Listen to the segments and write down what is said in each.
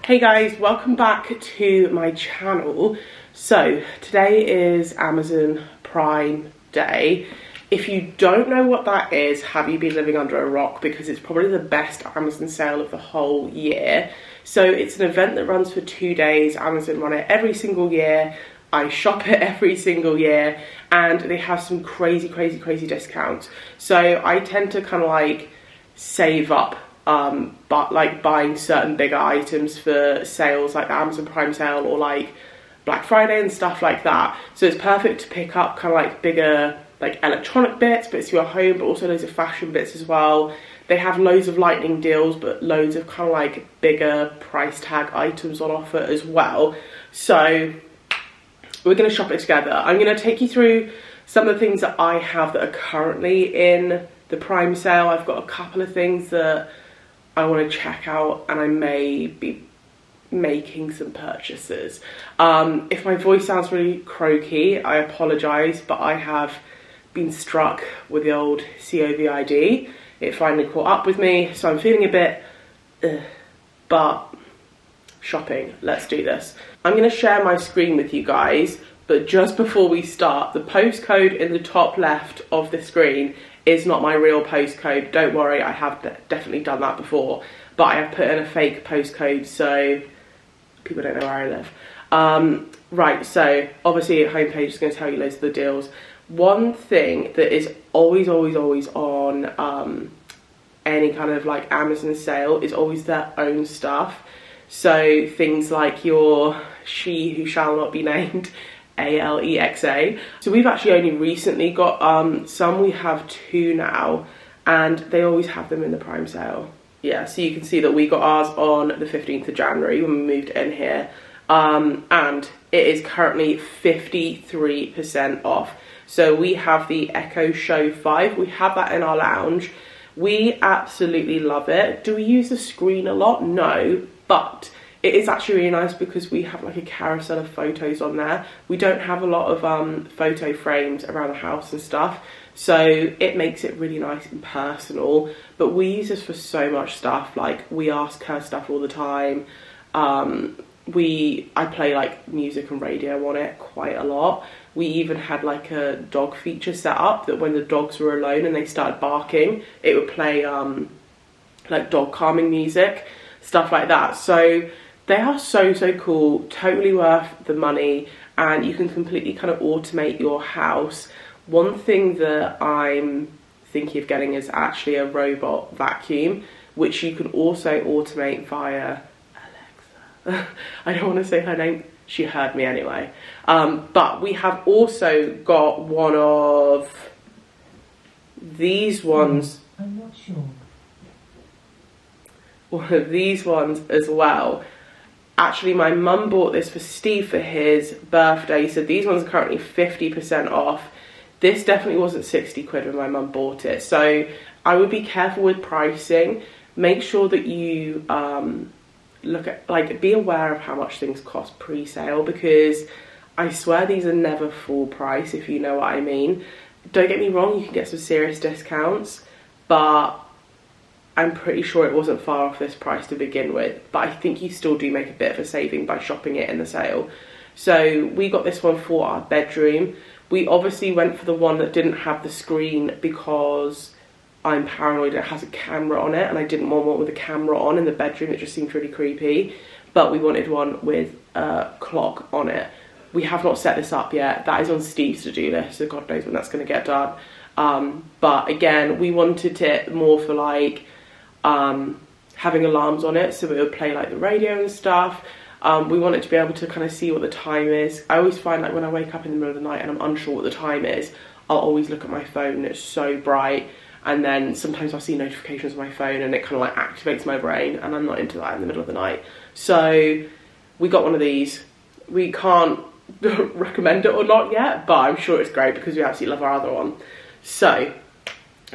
Hey guys, welcome back to my channel. So today is Amazon Prime Day. If you don't know what that is, have you been living under a rock? Because it's probably the best Amazon sale of the whole year. So it's an event that runs for 2 days. Amazon run it every single year. I shop it every single year, and they have some crazy discounts. So I tend to kind of like save up but like buying certain bigger items for sales like the Amazon Prime sale or like Black Friday and stuff like that. So it's perfect to pick up kind of like bigger like electronic bits for your home, but also loads of fashion bits as well. They have loads of lightning deals, but loads of kind of like bigger price tag items on offer as well. So we're going to shop it together. I'm going to take you through some of the things that I have that are currently in the Prime sale. I've got a couple of things that I want to check out, and I may be making some purchases. If my voice sounds really croaky, I apologise, but I have been struck with the old COVID. It finally caught up with me, so I'm feeling a bit but shopping, let's do this. I'm going to share my screen with you guys, but just before we start, the postcode in the top left of the screen is not my real postcode. Don't worry, I have definitely done that before, but I have put in a fake postcode so people don't know where I live. Right, so obviously a homepage is going to tell you loads of the deals. One thing that is always on any kind of like Amazon sale is always their own stuff. So things like your She Who Shall Not Be Named, 𝐴𝑙𝑒𝑥𝑎. So we've actually only recently got some. We have 2 now, and they always have them in the Prime sale. Yeah, so you can see that we got ours on the 15th of January when we moved in here, and it is currently 53% off. So we have the Echo Show 5. We have that in our lounge. We absolutely love it. Do we use the screen a lot? No, but it is actually really nice because we have like a carousel of photos on there. We don't have a lot of photo frames around the house and stuff, so it makes it really nice and personal. But we use this for so much stuff. Like, we ask her stuff all the time. I play like music and radio on it quite a lot. We even had like a dog feature set up that when the dogs were alone and they started barking, it would play like dog calming music, stuff like that. So they are so cool, totally worth the money, and you can completely kind of automate your house. One thing that I'm thinking of getting is actually a robot vacuum, which you can also automate via Alexa. I don't want to say her name, she heard me anyway. But we have also got one of these ones. I'm not sure. One of these ones as well. Actually, my mum bought this for Steve for his birthday, so these ones are currently 50% off. This definitely wasn't 60 quid when my mum bought it, so I would be careful with pricing. Make sure that you look at, like, be aware of how much things cost pre-sale, because I swear these are never full price, if you know what I mean. Don't get me wrong, you can get some serious discounts, but I'm pretty sure it wasn't far off this price to begin with, but I think you still do make a bit of a saving by shopping it in the sale. So we got this one for our bedroom. We obviously went for the one that didn't have the screen because I'm paranoid it has a camera on it, and I didn't want one with a camera on in the bedroom. It just seemed really creepy. But we wanted one with a clock on it. We have not set this up yet. That is on Steve's to-do list, so God knows when that's going to get done. But again, we wanted it more for like having alarms on it, so it would play like the radio and stuff. We want it to be able to kind of see what the time is. I always find like when I wake up in the middle of the night and I'm unsure what the time is, I'll always look at my phone and it's so bright, and then sometimes I'll see notifications on my phone and it kind of like activates my brain, and I'm not into that in the middle of the night. So we got one of these. We can't recommend it or not yet, but I'm sure it's great because we absolutely love our other one. So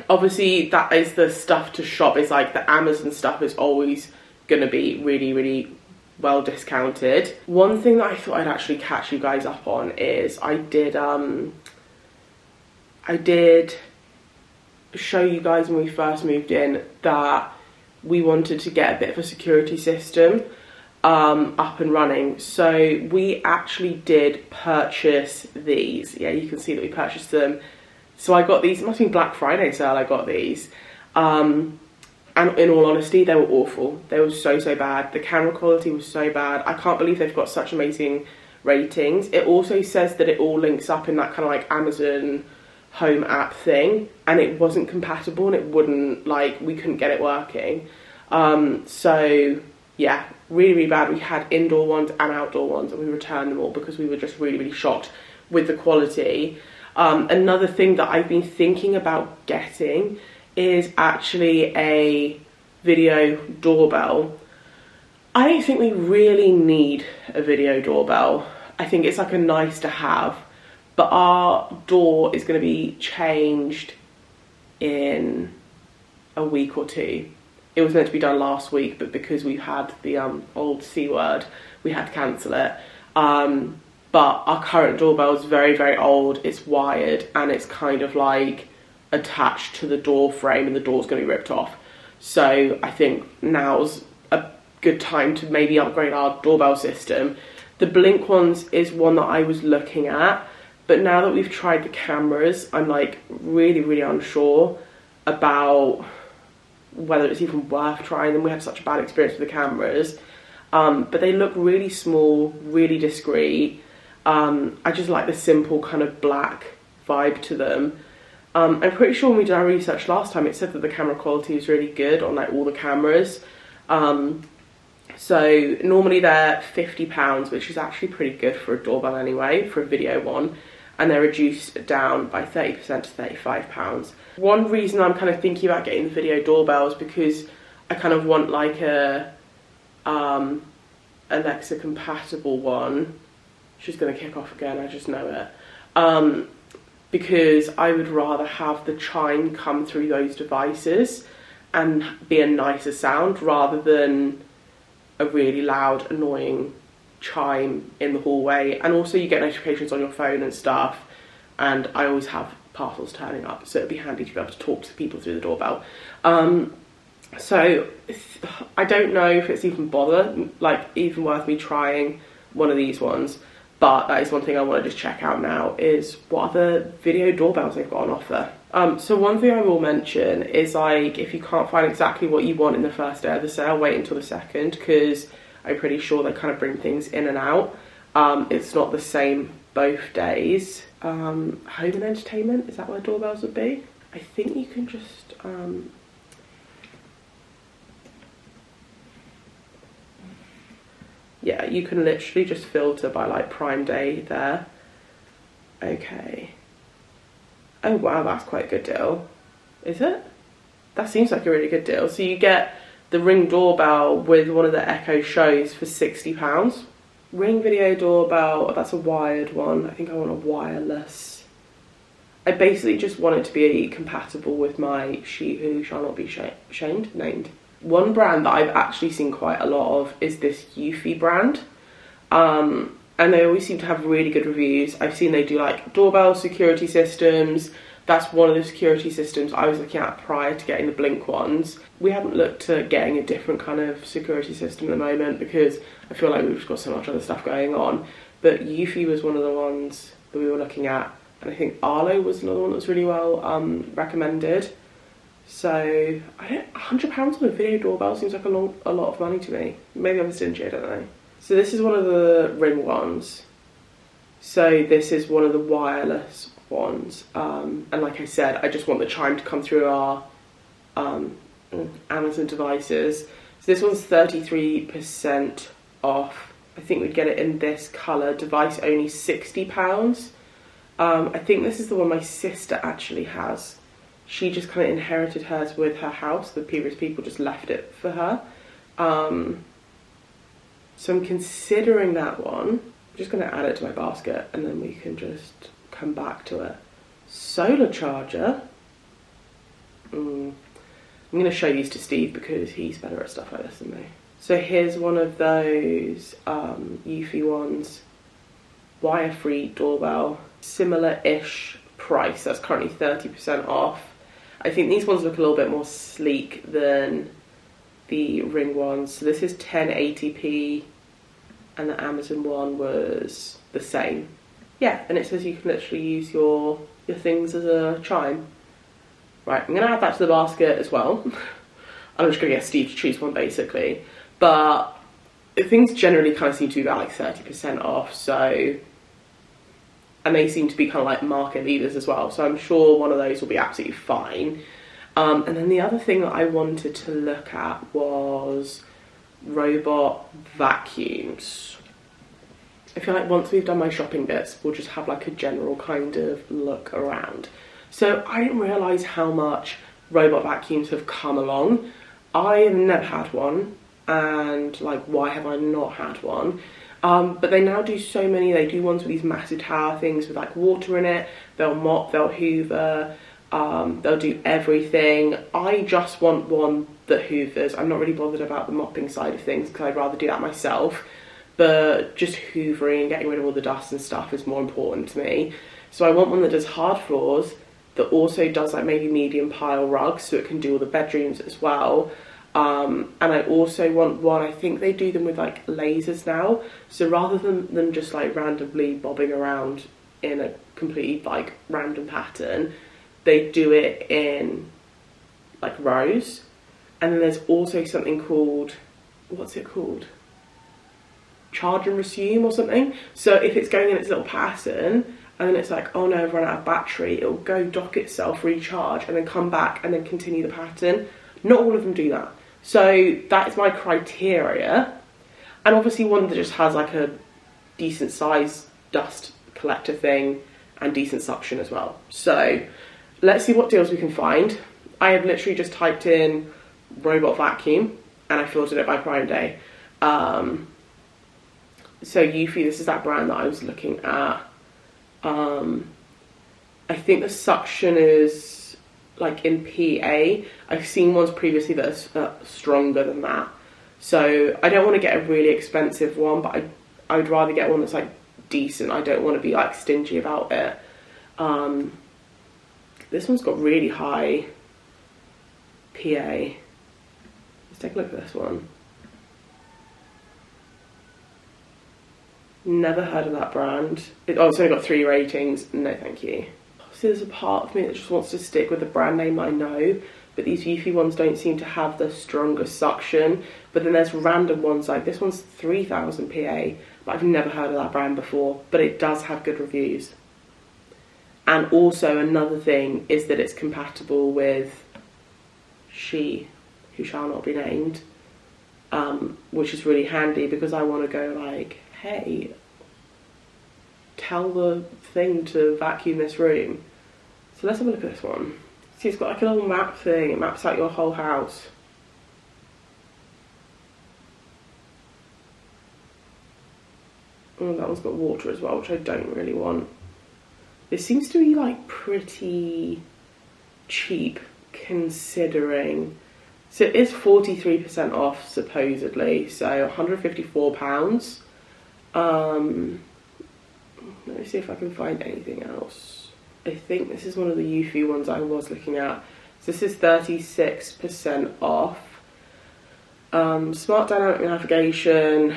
obviously that is the stuff to shop. It's like the Amazon stuff is always going to be really well discounted. One thing that I thought I'd actually catch you guys up on is I did show you guys when we first moved in that we wanted to get a bit of a security system. up and running. So we actually did purchase these. Yeah, you can see that we purchased them. So I got these, it must have been Black Friday sale I got these. And in all honesty, they were awful. They were so bad. The camera quality was so bad. I can't believe they've got such amazing ratings. It also says that it all links up in that kind of like Amazon home app thing, and it wasn't compatible, and it wouldn't, like, we couldn't get it working. So yeah, really bad. We had indoor ones and outdoor ones, and we returned them all because we were just really shocked with the quality. Another thing that I've been thinking about getting is actually a video doorbell. I don't think we really need a video doorbell. I think it's like a nice to have, but our door is going to be changed in a week or two. It was meant to be done last week, but because we had the old C word, we had to cancel it. But our current doorbell is very old. It's wired, and it's kind of like attached to the door frame, and the door's going to be ripped off. So I think now's a good time to maybe upgrade our doorbell system. The Blink ones is one that I was looking at, but now that we've tried the cameras, I'm like really unsure about whether it's even worth trying them. We had such a bad experience with the cameras, but they look really small, really discreet. I just like the simple kind of black vibe to them. I'm pretty sure when we did our research last time, it said that the camera quality is really good on like all the cameras. So normally they're £50, which is actually pretty good for a doorbell anyway, for a video one, and they're reduced down by 30% to £35. One reason I'm kind of thinking about getting the video doorbell is because I kind of want like a Alexa compatible one. She's going to kick off again, I just know it. Because I would rather have the chime come through those devices and be a nicer sound rather than a really loud, annoying chime in the hallway. And also you get notifications on your phone and stuff, and I always have parcels turning up, so it'd be handy to be able to talk to people through the doorbell. So I don't know if it's even even worth me trying one of these ones. But that is one thing I want to just check out now, is what other video doorbells they've got on offer. So one thing I will mention is, like, if you can't find exactly what you want in the first day of the sale, wait until the second, because I'm pretty sure they kind of bring things in and out. It's not the same both days. Home and entertainment, is that where doorbells would be? I think you can just... yeah, you can literally just filter by like Prime Day there. Okay. Oh wow, that's quite a good deal. Is it? That seems like a really good deal. So you get the Ring doorbell with one of the Echo Shows for £60. Ring video doorbell, oh, that's a wired one. I think I want a wireless. I basically just want it to be compatible with my She Who Shall Not Be Shamed named. One brand that I've actually seen quite a lot of is this 𝑈FI brand. And they always seem to have really good reviews. I've seen they do like doorbell security systems. That's one of the security systems I was looking at prior to getting the Blink ones. We haven't looked at getting a different kind of security system at the moment because I feel like we've just got so much other stuff going on. But 𝑈FI was one of the ones that we were looking at. And I think Arlo was another one that was really well recommended. So, £100 on a video doorbell seems like a lot of money to me. Maybe I'm stingy, I don't know. So this is one of the Ring ones. So this is one of the wireless ones. And like I said, I just want the chime to come through our Amazon devices. So this one's 33% off. I think we'd get it in this colour. Device only £60. I think this is the one my sister actually has. She just kind of inherited hers with her house. The previous people just left it for her. So I'm considering that one. I'm just going to add it to my basket and then we can just come back to it. Solar charger. I'm going to show these to Steve because he's better at stuff like this than me. So here's one of those 𝑈FI ones. Wire-free doorbell. Similar-ish price. That's currently 30% off. I think these ones look a little bit more sleek than the Ring ones. So this is 1080p and the Amazon one was the same. Yeah, and it says you can literally use your things as a chime. Right, I'm going to add that to the basket as well. I'm just going to get Steve to choose one basically. But things generally kind of seem to be about like 30% off, so... And they seem to be kind of like market leaders as well, so I'm sure one of those will be absolutely fine. And then the other thing that I wanted to look at was robot vacuums. I feel like once we've done my shopping bits, we'll just have like a general kind of look around. So I didn't realise how much robot vacuums have come along. I have never had one, and like, why have I not had one? But they now do so many. They do ones with these massive tower things with like water in it. They'll mop, they'll hoover, they'll do everything. I just want one that hoovers. I'm not really bothered about the mopping side of things because I'd rather do that myself. But just hoovering and getting rid of all the dust and stuff is more important to me. So I want one that does hard floors, that also does like maybe medium pile rugs, so it can do all the bedrooms as well. And I also want one, I think they do them with like lasers now, so rather than them just like randomly bobbing around in a completely like random pattern, they do it in like rows. And then there's also something called, what's it called? Charge and resume or something. So if it's going in its little pattern and then it's like, oh no, I've run out of battery, it'll go dock itself, recharge, and then come back and then continue the pattern. Not all of them do that. So that is my criteria. And obviously one that just has like a decent size dust collector thing and decent suction as well. So let's see what deals we can find. I have literally just typed in robot vacuum and I filtered it by Prime Day. So Eufy, this is that brand that I was looking at. I think the suction is like in PA. I've seen ones previously that are stronger than that. So I don't want to get a really expensive one, but I would rather get one that's like decent. I don't want to be like stingy about it. This one's got really high PA. Let's take a look at this one. Never heard of that brand. It's only got 3 ratings. No, thank you. So there's a part of me that just wants to stick with the brand name I know, but these Eufy ones don't seem to have the strongest suction. But then there's random ones, like this one's 3000 PA, but I've never heard of that brand before, but it does have good reviews. And also another thing is that it's compatible with She Who Shall Not Be Named, which is really handy because I want to go like, hey, tell the thing to vacuum this room. So let's have a look at this one. See, it's got like a little map thing. It maps out your whole house. Oh, that one's got water as well, which I don't really want. This seems to be like pretty cheap considering. So it is 43% off supposedly, so £154. Let me see if I can find anything else. I think this is one of the Eufy ones I was looking at. So this is 36% off. Smart dynamic navigation,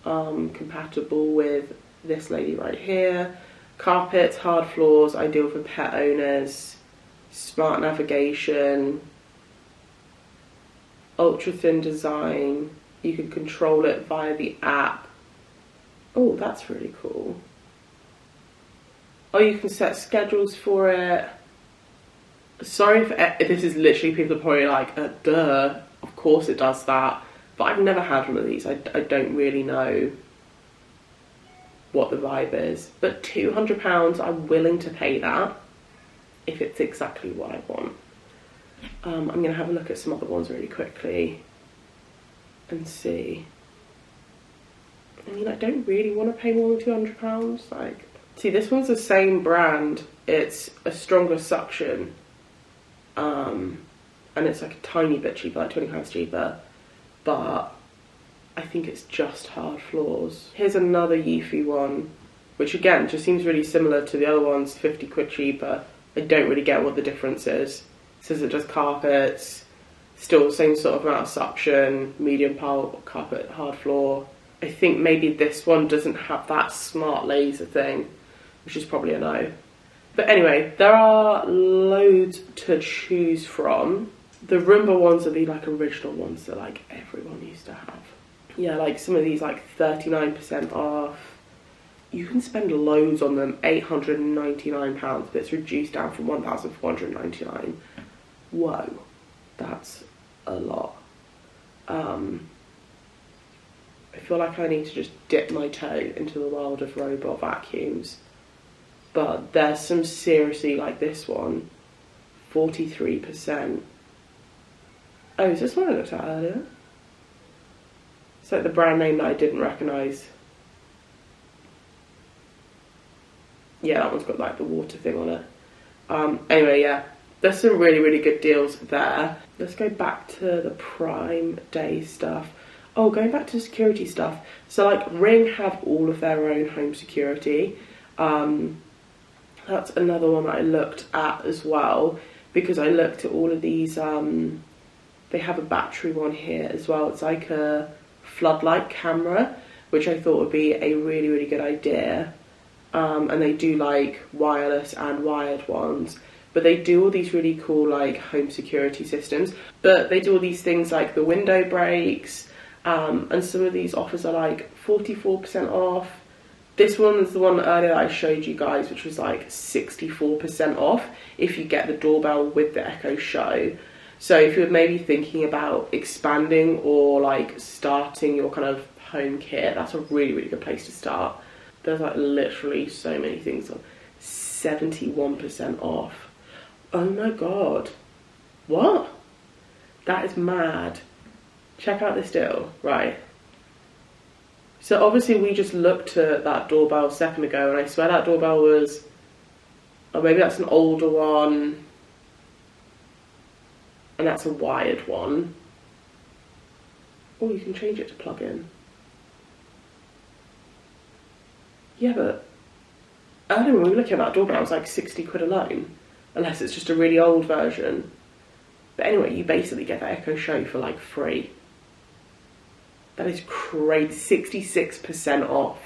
compatible with this lady right here. Carpets, hard floors, ideal for pet owners. Smart navigation, ultra thin design. You can control it via the app. Oh, that's really cool. Oh, you can set schedules for it. Sorry if this is literally, people are probably like, duh, of course it does that. But I've never had one of these. I don't really know what the vibe is. But £200, I'm willing to pay that if it's exactly what I want. I'm going to have a look at some other ones really quickly and see. I mean, I don't really want to pay more than £200. Like, see, this one's the same brand. It's a stronger suction, and it's like a tiny bit cheaper, like £20 cheaper. But I think it's just hard floors. Here's another Eufy one, which again just seems really similar to the other ones, 50 quid cheaper. I don't really get what the difference is. It says it does carpets, still the same sort of amount of suction, medium pile carpet, hard floor. I think maybe this one doesn't have that smart laser thing, which is probably a no. But anyway, there are loads to choose from. The Roomba ones are the like original ones that like everyone used to have. Yeah, like some of these like 39% off. You can spend loads on them, £899, but it's reduced down from 1,499. Whoa, that's a lot. I feel like I need to just dip my toe into the world of robot vacuums. But there's some seriously, like this one, 43%. Oh, is this one I looked at earlier? It's like the brand name that I didn't recognise. Yeah, that one's got like the water thing on it. Anyway, yeah, there's some really, really good deals there. Let's go back to the Prime Day stuff. Oh, going back to security stuff. So like Ring have all of their own home security. That's another one that I looked at as well, because I looked at all of these. They have a battery one here as well. It's like a floodlight camera, which I thought would be a really, really good idea. And they do like wireless and wired ones, but they do all these really cool like home security systems. But they do all these things like the window breaks, and some of these offers are like 44% off. This one is the one earlier that I showed you guys, which was like 64% off if you get the doorbell with the Echo Show. So if you're maybe thinking about expanding or like starting your kind of home kit, that's a really, really good place to start. There's like literally so many things on 71% off. Oh my god. What? That is mad. Check out this deal. Right. So obviously we just looked at that doorbell a second ago, and I swear that doorbell was, or maybe that's an older one, and that's a wired one. Oh, you can change it to plug in. Yeah, but earlier when we were looking at that doorbell, it was like 60 quid alone, unless it's just a really old version. But anyway, you basically get that Echo Show for like free. That is crazy. 66% off.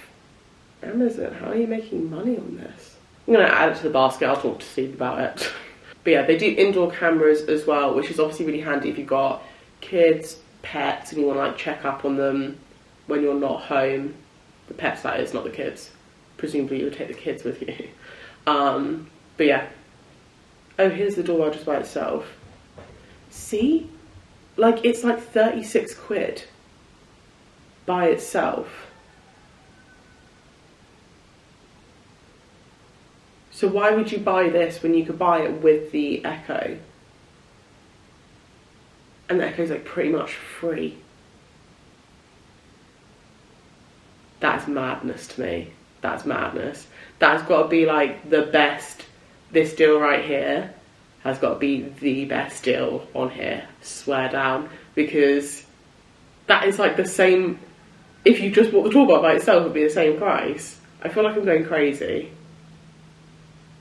Amazon, how are you making money on this? I'm going to add it to the basket. I'll talk to Steve about it. But yeah, they do indoor cameras as well, which is obviously really handy if you've got kids, pets, and you want to like check up on them when you're not home. The pets, that is, not the kids. Presumably you would take the kids with you. But yeah. Oh, here's the doorbell just by itself. See? Like, it's like 36 quid by itself. So why would you buy this when you could buy it with the Echo? And the Echo's like pretty much free. That's madness to me. That's madness. That's got to be like the best. This deal right here has got to be the best deal on here. Swear down. Because that is like the same. If you just bought the doorbell by itself, it would be the same price. I feel like I'm going crazy.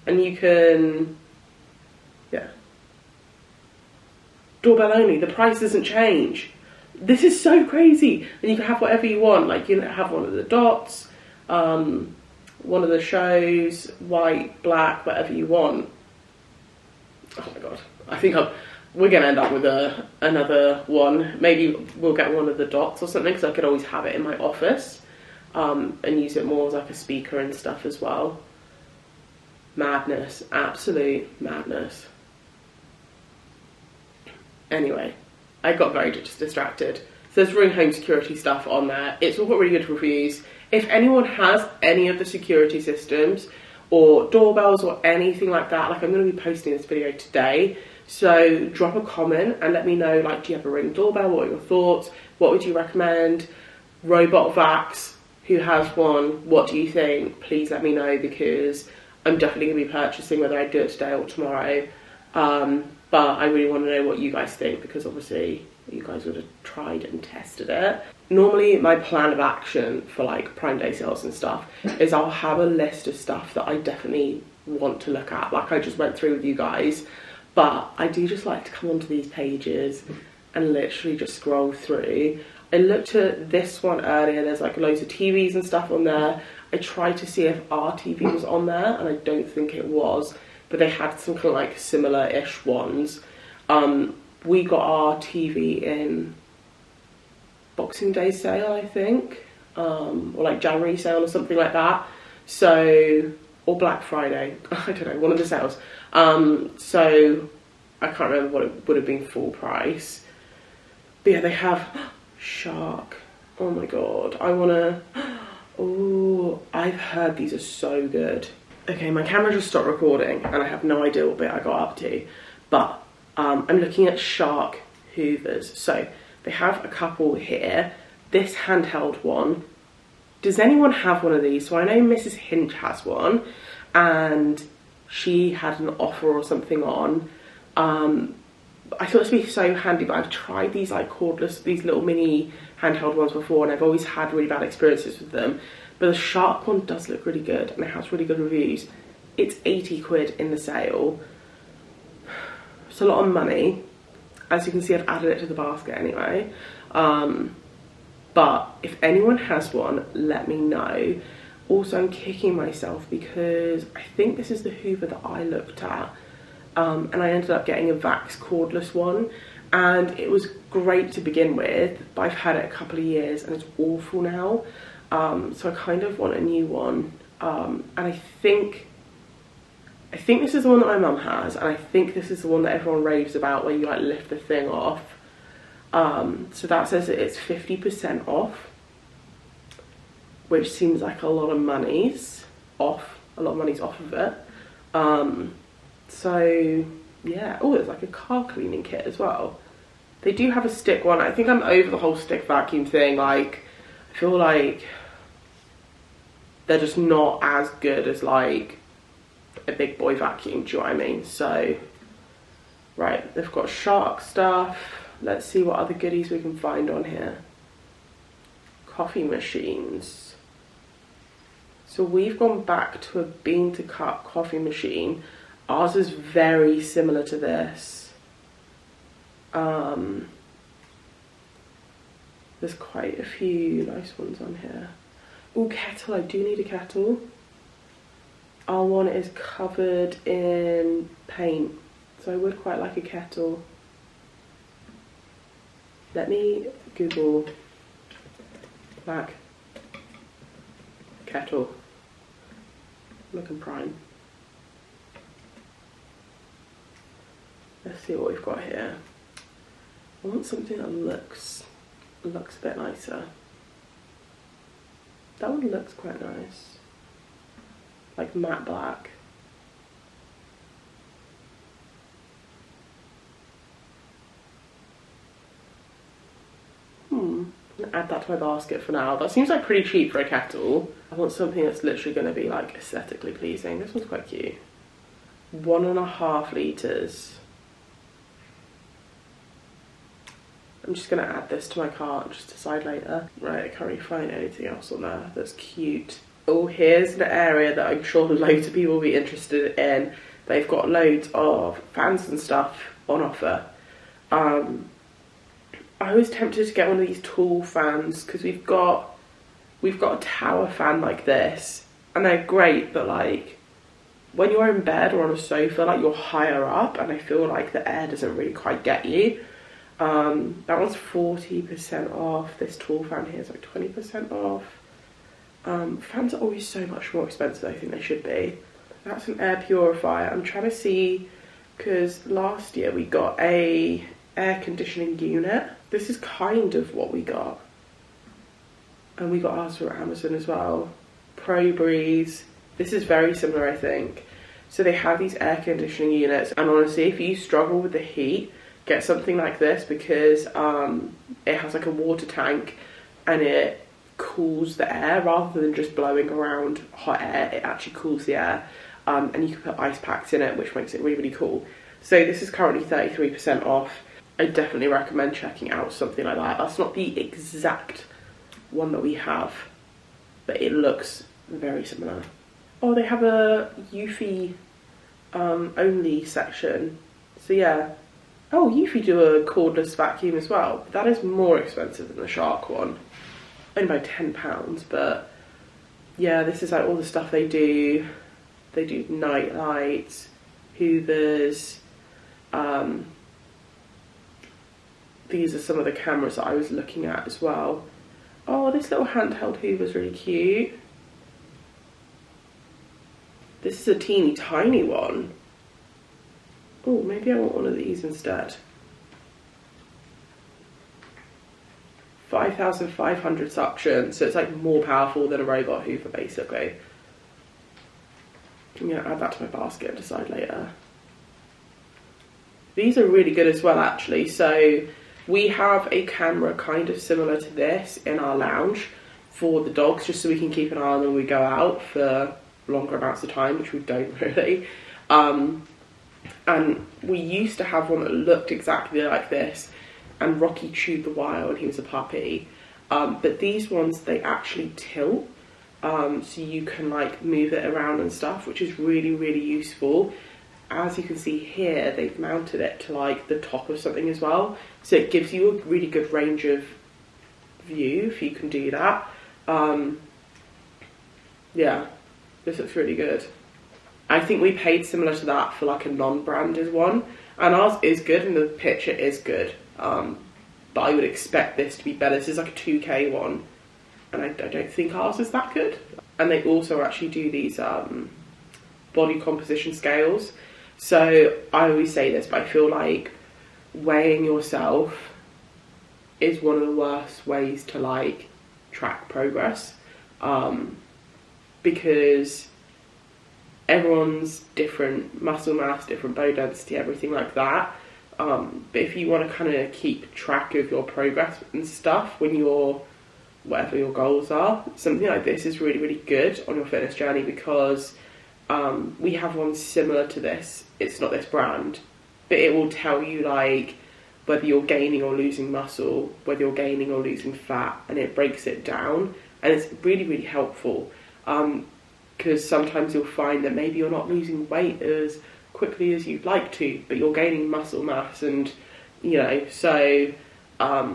And you can, yeah. Doorbell only. The price doesn't change. This is so crazy. And you can have whatever you want. Like, you can have one of the dots, one of the shows, white, black, whatever you want. Oh my god. I think we're going to end up with another one. Maybe we'll get one of the dots or something, because I could always have it in my office and use it more as like a speaker and stuff as well. Madness. Absolute madness. Anyway, I got very distracted. So there's Ring home security stuff on there. It's all got really good reviews. If anyone has any of the security systems or doorbells or anything like that, like, I'm going to be posting this video today. So drop a comment and let me know, like, do you have a Ring doorbell? What are your thoughts? What would you recommend? Robot Vax, who has one, what do you think? Please let me know, because I'm definitely going to be purchasing, whether I do it today or tomorrow. But I really want to know what you guys think, because obviously you guys would have tried and tested it. Normally my plan of action for like Prime Day sales and stuff is I'll have a list of stuff that I definitely want to look at, like I just went through with you guys. But I do just like to come onto these pages and literally just scroll through. I looked at this one earlier, there's like loads of TVs and stuff on there. I tried to see if our TV was on there, and I don't think it was, but they had some kind of like similar-ish ones. We got our TV in Boxing Day sale, I think, or like January sale or something like that. So, or Black Friday, I don't know, one of the sales. So I can't remember what it would have been full price. But yeah, they have Shark. Oh my god, I wanna. Oh, I've heard these are so good. Okay, my camera just stopped recording and I have no idea what bit I got up to, but I'm looking at Shark Hoovers. So they have a couple here. This handheld one. Does anyone have one of these? So I know Mrs. Hinch has one, and she had an offer or something on. I thought this would be so handy, but I've tried these like cordless, these little mini handheld ones before, and I've always had really bad experiences with them. But the Shark one does look really good, and it has really good reviews. It's 80 quid in the sale. It's a lot of money. As you can see, I've added it to the basket anyway. But if anyone has one, let me know. Also, I'm kicking myself because I think this is the Hoover that I looked at. And I ended up getting a Vax cordless one, and it was great to begin with, but I've had it a couple of years and it's awful now. So I kind of want a new one. And I think this is the one that my mum has, and I think this is the one that everyone raves about, where you like lift the thing off. So that says that it's 50% off, which seems like a lot of money's off. A lot of money's off of it. So yeah. Oh, there's like a car cleaning kit as well. They do have a stick one. I think I'm over the whole stick vacuum thing. Like, I feel like they're just not as good as like a big boy vacuum, do you know what I mean? So, right, they've got Shark stuff. Let's see what other goodies we can find on here. Coffee machines. So we've gone back to a bean to cup coffee machine. Ours is very similar to this. There's quite a few nice ones on here. Oh, kettle, I do need a kettle. Our one is covered in paint, so I would quite like a kettle. Let me Google black kettle. Looking prime. Let's see what we've got here. I want something that looks a bit nicer. That one looks quite nice. Like matte black. I'm gonna add that to my basket for now. That seems like pretty cheap for a kettle. I want something that's literally gonna be like aesthetically pleasing. This one's quite cute. 1.5 litres. I'm just gonna add this to my cart, just decide later. Right, I can't really find anything else on there that's cute. Oh, here's an area that I'm sure loads of people will be interested in. They've got loads of fans and stuff on offer. I was tempted to get one of these tall fans because we've got a tower fan like this, and they're great, but like when you're in bed or on a sofa, like you're higher up, and I feel like the air doesn't really quite get you. That one's 40% off. This tall fan here is like 20% off. Fans are always so much more expensive than I think they should be. That's an air purifier. I'm trying to see, because last year we got a air conditioning unit. This is kind of what we got. And we got ours from Amazon as well. Pro Breeze. This is very similar, I think. So they have these air conditioning units, and honestly, if you struggle with the heat, get something like this, because it has like a water tank and it cools the air rather than just blowing around hot air. It actually cools the air, and you can put ice packs in it, which makes it really, really cool. So this is currently 33% off. I definitely recommend checking out something like that. That's not the exact one that we have, but it looks very similar. Oh, they have a Eufy only section. So yeah, Oh, Eufy do a cordless vacuum as well, but that is more expensive than the Shark one. Only by £10, but yeah, this is like all the stuff they do. They do night lights, hoovers. These are some of the cameras that I was looking at as well. Oh, this little handheld hoover is really cute. This is a teeny tiny one. Oh, maybe I want one of these instead. 5,500 suction, so it's like more powerful than a robot hoover basically. I'm gonna add that to my basket and decide later. These are really good as well actually. So we have a camera kind of similar to this in our lounge for the dogs, just so we can keep an eye on them when we go out for longer amounts of time, which we don't really. And we used to have one that looked exactly like this, and Rocky chewed the wire when he was a puppy. But these ones, they actually tilt, so you can like move it around and stuff, which is really, really useful. As you can see here, they've mounted it to like the top of something as well, so it gives you a really good range of view if you can do that. Yeah, this looks really good. I think we paid similar to that for like a non-branded one, and ours is good and the picture is good, but I would expect this to be better. This is like a 2K one, and I don't think ours is that good. And they also actually do these body composition scales. So I always say this, but I feel like weighing yourself is one of the worst ways to like track progress, because everyone's different muscle mass, different bone density, everything like that. But if you want to kind of keep track of your progress and stuff when you're, whatever your goals are, something like this is really, really good on your fitness journey, because we have one similar to this. It's not this brand, but it will tell you like whether you're gaining or losing muscle, whether you're gaining or losing fat, and it breaks it down, and it's really, really helpful. Because sometimes you'll find that maybe you're not losing weight as quickly as you'd like to, but you're gaining muscle mass, and you know, so I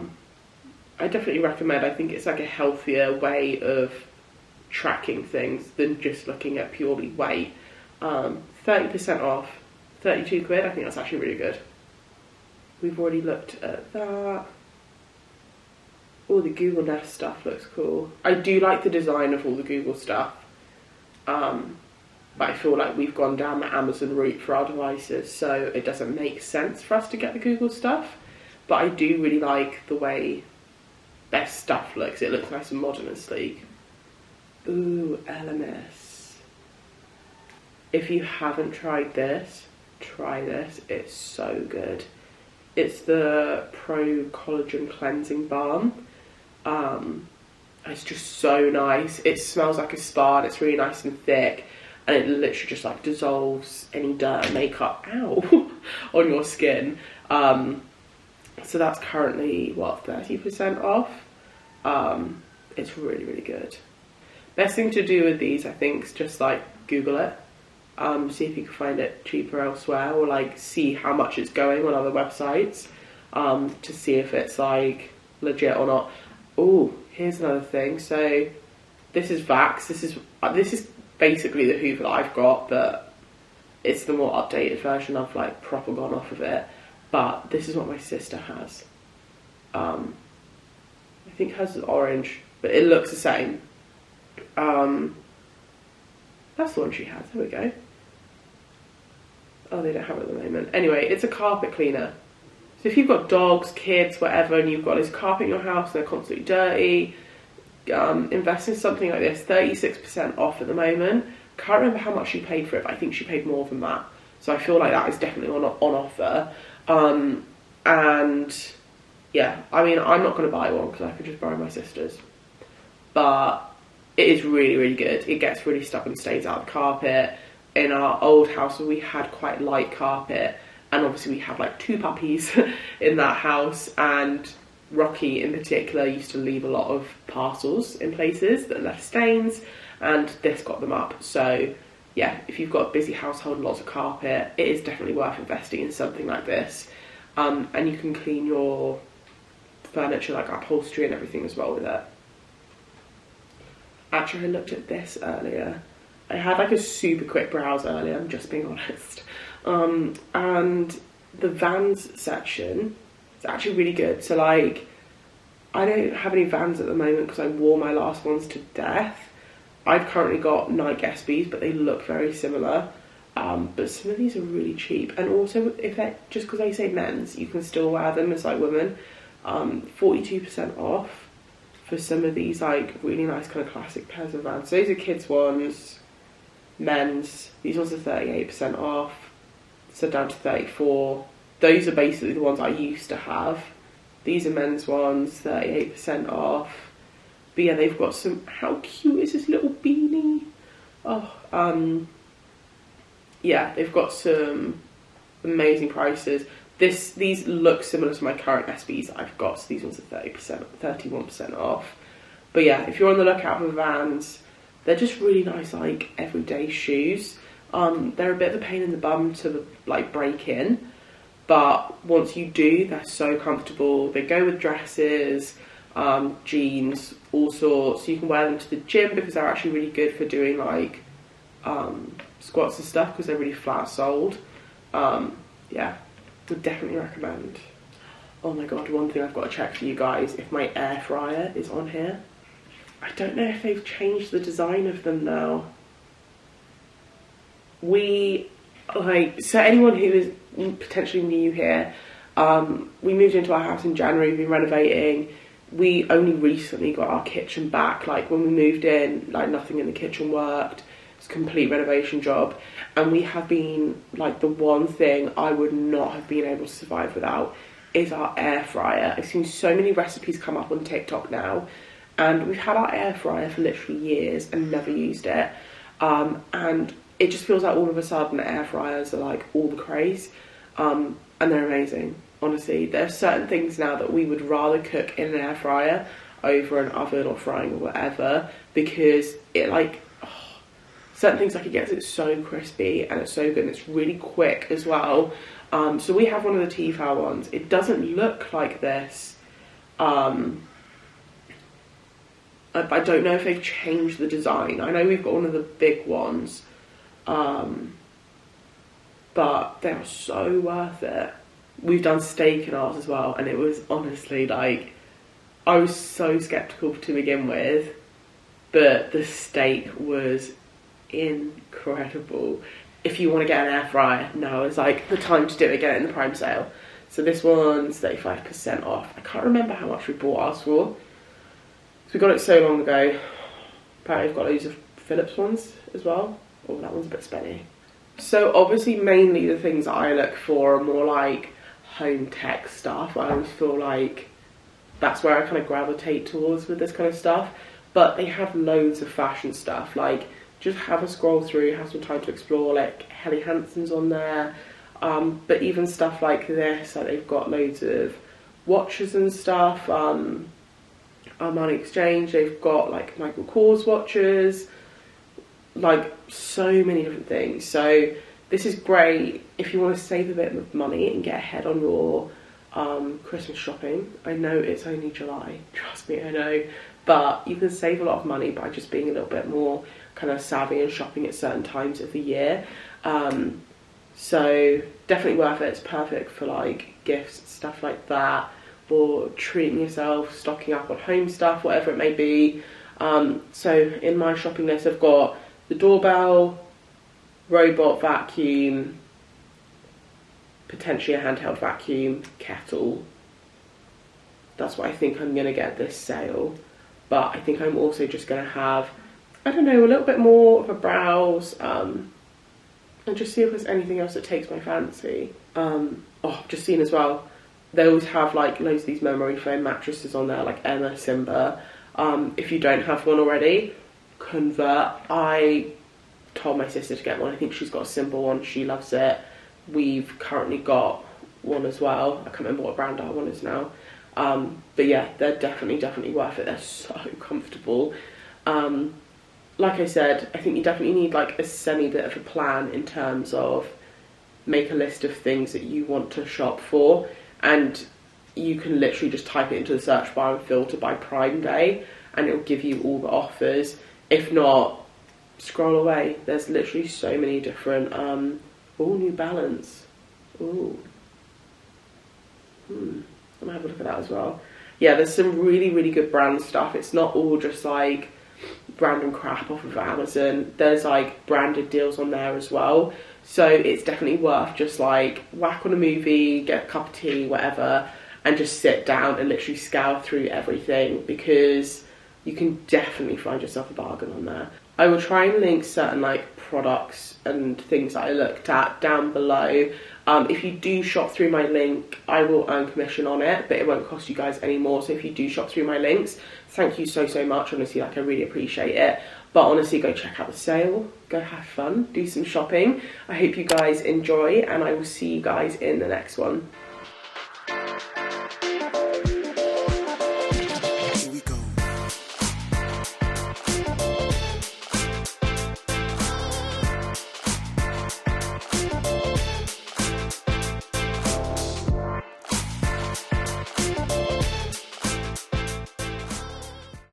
definitely recommend. I think it's like a healthier way of tracking things than just looking at purely weight. 30% off, 32 quid, I think that's actually really good. We've already looked at that. All the Google Nest stuff looks cool. I do like the design of all the Google stuff. But I feel like we've gone down the Amazon route for our devices, so it doesn't make sense for us to get the Google stuff. But I do really like the way their stuff looks. It looks nice and modern and sleek. Ooh, LMS. If you haven't tried this, try this. It's so good. It's the Pro Collagen Cleansing Balm. It's just so nice. It smells like a spa, and it's really nice and thick, and it literally just like dissolves any dirt and makeup, ow, on your skin. So that's currently, what, 30% off? It's really, really good. Best thing to do with these, I think, is just like Google it. See if you can find it cheaper elsewhere, or like see how much it's going on other websites, to see if it's like legit or not. Oh, here's another thing. So this is Vax. This is basically the Hoover that I've got, but it's the more updated version. I've like proper gone off of it. But this is what my sister has. I think hers is orange, but it looks the same. That's the one she has. There we go. Oh, they don't have it at the moment. Anyway, it's a carpet cleaner. So if you've got dogs, kids, whatever, and you've got this carpet in your house and they're constantly dirty, invest in something like this. 36% off at the moment. Can't remember how much she paid for it, but I think she paid more than that. So I feel like that is definitely on offer. And yeah, I mean, I'm not going to buy one because I could just borrow my sister's. But it is really, really good. It gets really stuck and stains out of the carpet. In our old house, we had quite light carpet, and obviously we have like 2 puppies in that house, and Rocky in particular used to leave a lot of parcels in places that left stains, and this got them up. So yeah, if you've got a busy household and lots of carpet, it is definitely worth investing in something like this. and you can clean your furniture, like upholstery and everything as well with it. Actually, I looked at this earlier. I had like a super quick browse earlier, I'm just being honest. And the Vans section is actually really good. So like, I don't have any Vans at the moment because I wore my last ones to death. I've currently got Nike SBs, but they look very similar. But some of these are really cheap. And also, if they're, just because they say men's, you can still wear them as like women. 42% off for some of these like really nice kind of classic pairs of Vans. So those are kids ones, men's. These ones are 38% off, so down to 34. Those are basically the ones I used to have. These are men's ones, 38% off. But yeah, they've got some, how cute is this little beanie? Oh, yeah, they've got some amazing prices. These look similar to my current SBs that I've got, so these ones are 30%, 31% off. But yeah, if you're on the lookout for Vans, they're just really nice, like, everyday shoes. They're a bit of a pain in the bum to, like, break in. But once you do, they're so comfortable. They go with dresses, jeans, all sorts. You can wear them to the gym because they're actually really good for doing, like, squats and stuff because they're really flat soled. Yeah, would definitely recommend. Oh my god, one thing I've got to check for you guys, if my air fryer is on here. I don't know if they've changed the design of them now. So anyone who is potentially new here, we moved into our house in January, we've been renovating. We only recently got our kitchen back. Like when we moved in, like nothing in the kitchen worked. It's a complete renovation job. And we have been, like, the one thing I would not have been able to survive without is our air fryer. I've seen so many recipes come up on TikTok now, and we've had our air fryer for literally years and never used it. And it just feels like all of a sudden air fryers are like all the craze, and they're amazing. Honestly, there are certain things now that we would rather cook in an air fryer over an oven or frying or whatever, because it like, certain things, like, it gets it so crispy and it's so good and it's really quick as well. So we have one of the Tefal ones. It doesn't look like this. I don't know if they've changed the design. I know we've got one of the big ones, but they're so worth it. We've done steak in ours as well, and it was honestly, like, I was so skeptical to begin with, but the steak was incredible. If you want to get an air fryer, now is like the time to do it. Get it in the Prime sale. So this one's 35% off. I can't remember how much we bought ours for. We got it so long ago. Apparently we've got loads of Philips ones as well. Oh, that one's a bit spenny. So obviously mainly the things that I look for are more like home tech stuff. I always feel like that's where I kind of gravitate towards with this kind of stuff. But they have loads of fashion stuff. Like, just have a scroll through, have some time to explore. Like, Helly Hansen's on there. But even stuff like this, like, they've got loads of watches and stuff. Armani Exchange, they've got like Michael Kors watches, like so many different things. So this is great if you want to save a bit of money and get ahead on your Christmas shopping. I know it's only July, trust me, I know, but you can save a lot of money by just being a little bit more kind of savvy and shopping at certain times of the year. So definitely worth it. It's perfect for like gifts, stuff like that, or treating yourself, stocking up on home stuff, whatever it may be. So in my shopping list I've got the doorbell, robot vacuum, potentially a handheld vacuum, kettle. That's what I think I'm going to get this sale. But I think I'm also just going to have, I don't know, a little bit more of a browse, and just see if there's anything else that takes my fancy. Oh, I've just seen as well, they always have like loads of these memory foam mattresses on there, like Emma, Simba. If you don't have one already, convert. I told my sister to get one. I think she's got a simple one, she loves it. We've currently got one as well. I can't remember what brand our one is now. But yeah, they're definitely worth it. They're so comfortable. Like I said, I think you definitely need like a semi bit of a plan in terms of make a list of things that you want to shop for. and you can literally just type it into the search bar and filter by Prime Day, and it'll give you all the offers. If not, scroll away. There's literally so many different, New Balance. Ooh. I'm gonna have a look at that as well. Yeah, there's some really, really good brand stuff. It's not all just like random crap off of Amazon. There's like branded deals on there as well. So it's definitely worth just like whack on a movie, get a cup of tea, whatever, and just sit down and literally scour through everything, because you can definitely find yourself a bargain on there. I will try and link certain like products and things that I looked at down below. If you do shop through my link, I will earn commission on it, but it won't cost you guys any more. So if you do shop through my links, thank you so much. Honestly, like, I really appreciate it. But honestly, go check out the sale, go have fun, do some shopping. I hope you guys enjoy, and I will see you guys in the next one.